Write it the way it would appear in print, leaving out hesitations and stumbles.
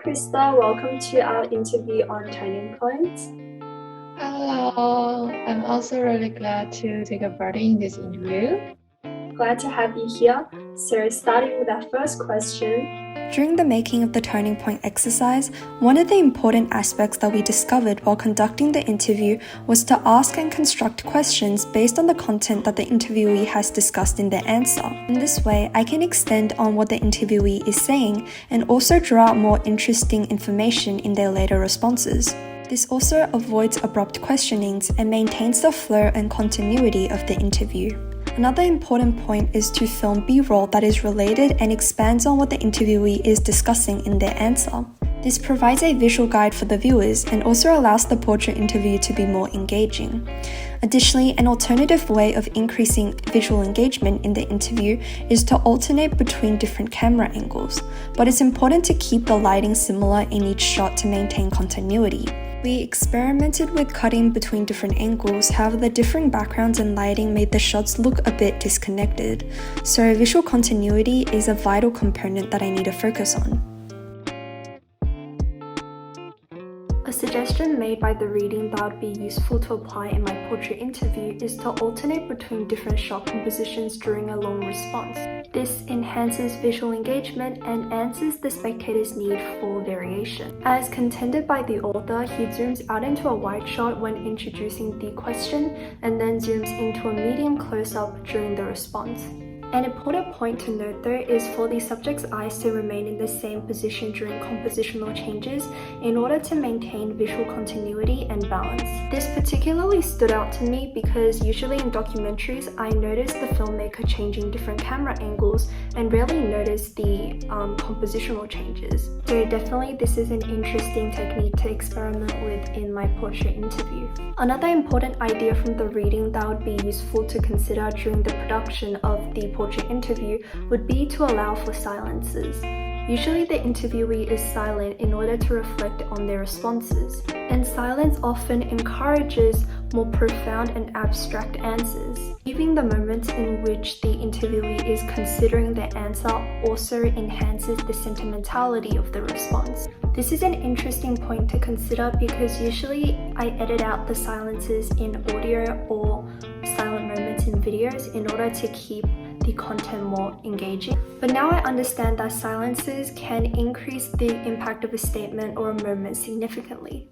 Krista. Welcome to our interview on Turning Point. Hello, I'm also really glad to take a part in this interview. Glad to have you here. So, starting with our first question. During the making of the Turning Point exercise, one of the important aspects that we discovered while conducting the interview was to ask and construct questions based on the content that the interviewee has discussed in their answer. In this way, I can extend on what the interviewee is saying and also draw out more interesting information in their later responses. This also avoids abrupt questionings and maintains the flow and continuity of the interview. Another important point is to film B-roll that is related and expands on what the interviewee is discussing in their answer. This provides a visual guide for the viewers and also allows the portrait interview to be more engaging. Additionally, an alternative way of increasing visual engagement in the interview is to alternate between different camera angles, but it's important to keep the lighting similar in each shot to maintain continuity. We experimented with cutting between different angles, however the differing backgrounds and lighting made the shots look a bit disconnected, so visual continuity is a vital component that I need to focus on. A suggestion made by the reading that would be useful to apply in my portrait interview is to alternate between different shot compositions during a long response. This enhances visual engagement and answers the spectator's need for variation. As contended by the author, he zooms out into a wide shot when introducing the question and then zooms into a medium close-up during the response. An important point to note though is for the subject's eyes to remain in the same position during compositional changes in order to maintain visual continuity and balance. This particularly stood out to me because usually in documentaries I notice the filmmaker changing different camera angles and rarely notice the compositional changes. So definitely this is an interesting technique to experiment with in my portrait interview. Another important idea from the reading that would be useful to consider during the production of the portrait interview would be to allow for silences. Usually the interviewee is silent in order to reflect on their responses, and silence often encourages more profound and abstract answers. Leaving the moments in which the interviewee is considering their answer also enhances the sentimentality of the response. This is an interesting point to consider because usually I edit out the silences in audio or silent moments in videos in order to keep the content more engaging. But now I understand that silences can increase the impact of a statement or a moment significantly.